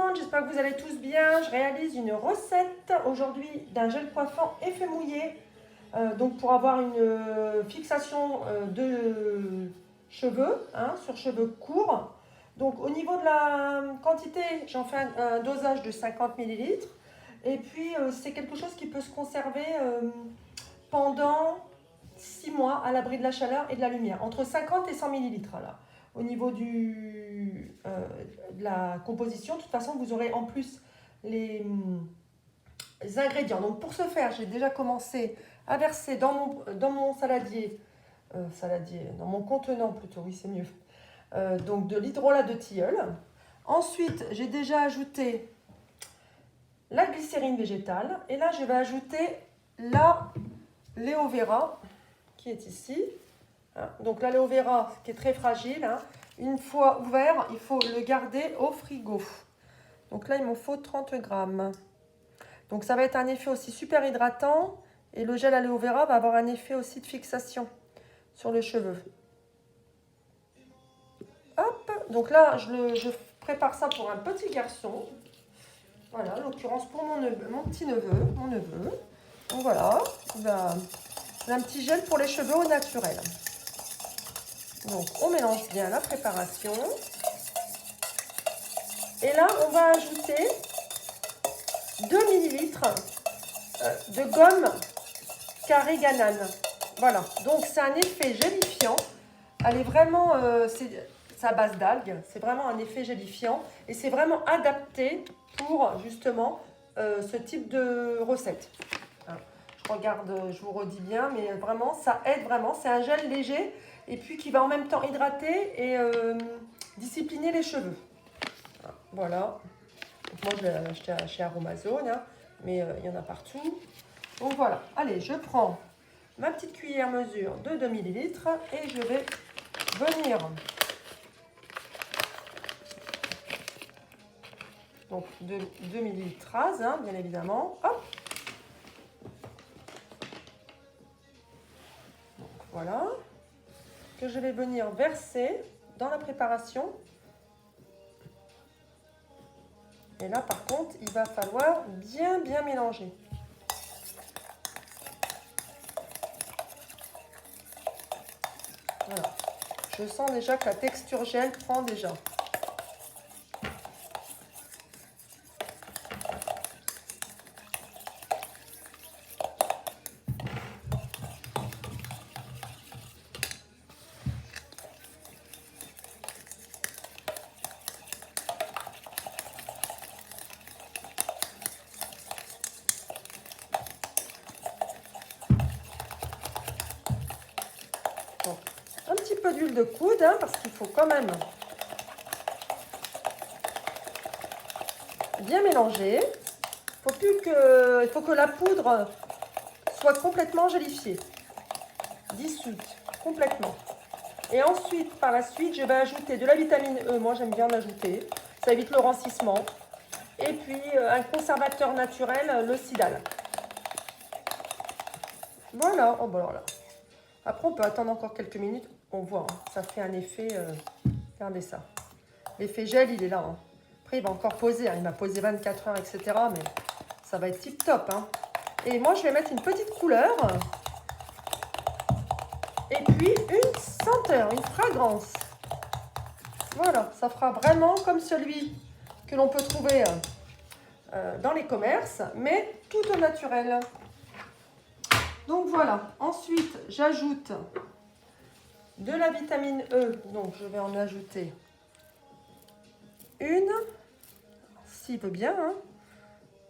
monde, j'espère que vous allez tous bien. Je réalise une recette aujourd'hui d'un gel coiffant effet mouillé. Donc pour avoir une fixation de cheveux, hein, sur cheveux courts. Donc au niveau de la quantité, j'en fais un dosage de 50 millilitres. Et puis c'est quelque chose qui peut se conserver pendant 6 mois à l'abri de la chaleur et de la lumière. Entre 50 et 100 millilitres là. Au niveau de la composition, de toute façon, vous aurez en plus les ingrédients. Donc pour ce faire, j'ai déjà commencé à verser dans mon saladier, dans mon contenant plutôt, oui c'est mieux, donc de l'hydrolat de tilleul. Ensuite, j'ai déjà ajouté la glycérine végétale. Et là, je vais ajouter l'aloe vera qui est ici. Donc l'aloe vera qui est très fragile, hein. Une fois ouvert, il faut le garder au frigo. Donc là, il m'en faut 30 grammes. Donc ça va être un effet aussi super hydratant. Et le gel aloe vera va avoir un effet aussi de fixation sur les cheveux. Hop, donc là, je prépare ça pour un petit garçon. Voilà, en l'occurrence pour mon petit neveu, mon neveu. Donc voilà, il a un petit gel pour les cheveux au naturel. Donc on mélange bien la préparation. Et là, on va ajouter 2 ml de gomme carré ganane. Voilà, donc c'est un effet gélifiant. Elle est vraiment, c'est à base d'algues, c'est vraiment un effet gélifiant. Et c'est vraiment adapté pour justement ce type de recette. Je regarde, je vous redis bien, mais vraiment, ça aide vraiment. C'est un gel léger et puis qui va en même temps hydrater et discipliner les cheveux. Voilà. Donc moi, je l'ai acheté chez Aromazone, hein, mais il y en a partout. Donc voilà. Allez, je prends ma petite cuillère mesure de 2 ml et je vais venir. Donc 2 ml rase, hein, bien évidemment. Hop. Donc voilà. Que je vais venir verser dans la préparation. Et là, par contre, il va falloir bien mélanger. Voilà. Je sens déjà que la texture gel prend déjà. Donc, un petit peu d'huile de coude, hein, parce qu'il faut quand même bien mélanger. Il faut que la poudre soit complètement gélifiée, dissoute complètement. Et ensuite, par la suite, je vais ajouter de la vitamine E. Moi, j'aime bien l'ajouter. Ça évite le rancissement. Et puis, un conservateur naturel, le Sidal. Voilà. Oh, bon, voilà. Après, on peut attendre encore quelques minutes. On voit, hein, ça fait un effet... regardez ça. L'effet gel, il est là. Hein. Après, il va encore poser. Hein. Il m'a posé 24 heures, etc. Mais ça va être tip top. Hein. Et moi, je vais mettre une petite couleur. Et puis, une senteur, une fragrance. Voilà, ça fera vraiment comme celui que l'on peut trouver dans les commerces, mais tout au naturel. Donc voilà, ensuite j'ajoute de la vitamine E, donc je vais en ajouter une, s'il veut bien, hein.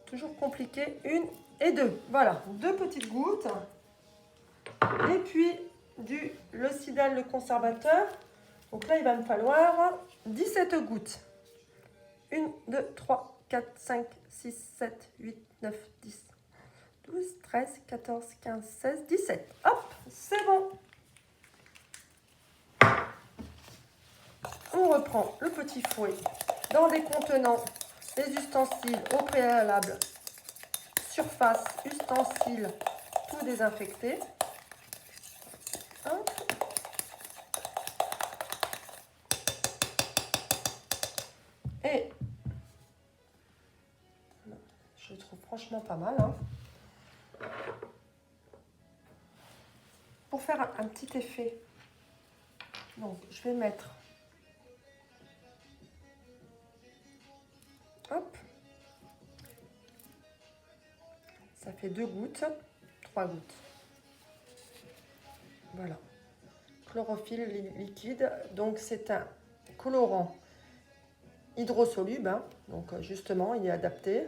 Toujours compliqué, une et deux. Voilà, 2 petites gouttes. Et puis le Sidal, le conservateur. Donc là, il va me falloir 17 gouttes. 1, 2, 3, 4, 5, 6, 7, 8, 9, 10, 12, 13, 14, 15, 16, 17. Hop, c'est bon. On reprend le petit fouet dans des contenants, les ustensiles au préalable, surface, ustensiles, tout désinfecté. Hop. Et Franchement pas mal, hein. Pour faire un petit effet, donc je vais mettre, hop, ça fait 2 gouttes, 3 gouttes. Voilà. Chlorophylle liquide, donc c'est un colorant hydrosoluble, hein. Donc justement il est adapté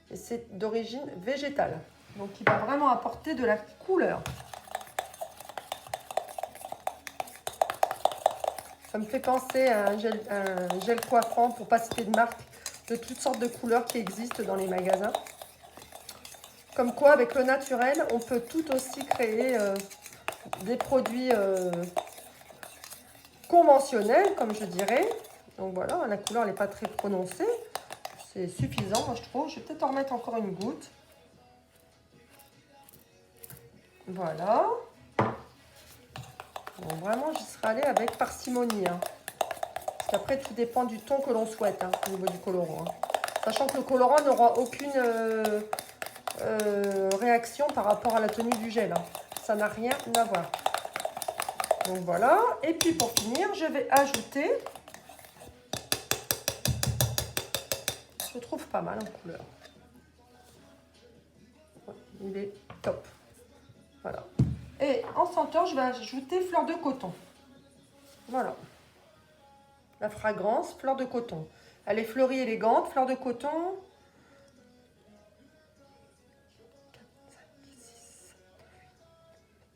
et c'est d'origine végétale, donc il va vraiment apporter de la couleur. Ça me fait penser à un gel coiffant, pour pas citer de marque, de toutes sortes de couleurs qui existent dans les magasins. Comme quoi avec le naturel on peut tout aussi créer des produits conventionnel, comme je dirais. Donc voilà, la couleur n'est pas très prononcée. C'est suffisant, moi, je trouve. Je vais peut-être en remettre encore une goutte. Voilà. Donc vraiment, j'y serai allée avec parcimonie, hein. Parce qu'après, tout dépend du ton que l'on souhaite, hein, au niveau du colorant, hein. Sachant que le colorant n'aura aucune réaction par rapport à la tenue du gel, hein. Ça n'a rien à voir. Donc voilà. Et puis pour finir, je vais ajouter... Je trouve pas mal en couleur. Il est top. Voilà. Et en senteur, je vais ajouter fleur de coton. Voilà. La fragrance, fleur de coton. Elle est fleurie élégante, fleur de coton. 4, 5, 6,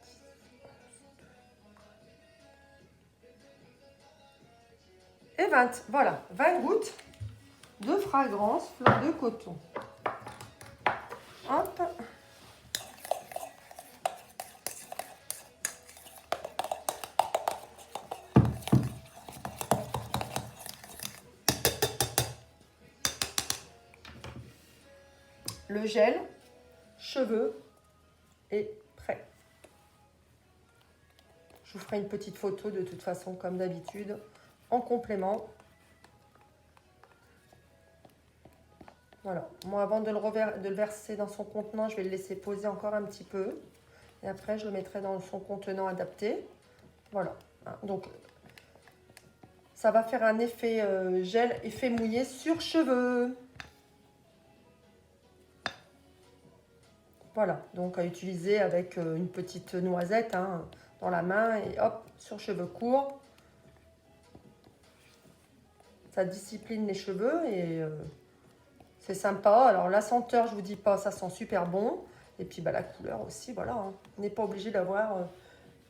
7, 8, 9, 10. Et 20. Voilà, 20 gouttes de fragrance, fleur de coton. Hop. Le gel, cheveux est prêt. Je vous ferai une petite photo de toute façon, comme d'habitude, en complément. Voilà. Moi, avant de le verser dans son contenant, je vais le laisser poser encore un petit peu. Et après, je le mettrai dans son contenant adapté. Voilà. Donc, ça va faire un effet gel, effet mouillé sur cheveux. Voilà. Donc, à utiliser avec une petite noisette, hein, dans la main. Et hop, sur cheveux courts. Ça discipline les cheveux et... c'est sympa. Alors, la senteur, je vous dis pas, ça sent super bon. Et puis, bah, la couleur aussi, voilà, hein. On n'est pas obligé d'avoir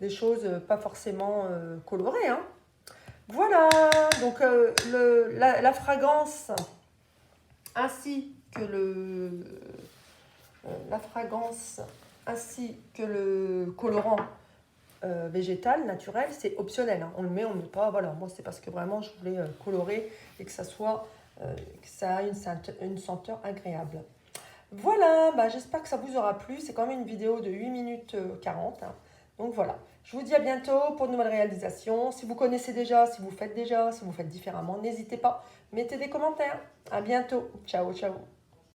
des choses pas forcément colorées, hein. Voilà. Donc, la fragrance ainsi que le colorant végétal, naturel, c'est optionnel, hein. On le met, on ne le met pas. Voilà, moi, c'est parce que vraiment, je voulais colorer et que ça soit... que ça a une senteur agréable. Voilà, bah, j'espère que ça vous aura plu. C'est quand même une vidéo de 8 minutes 40. Hein. Donc voilà, je vous dis à bientôt pour de nouvelles réalisations. Si vous connaissez déjà, si vous faites différemment, n'hésitez pas, mettez des commentaires. À bientôt. Ciao, ciao.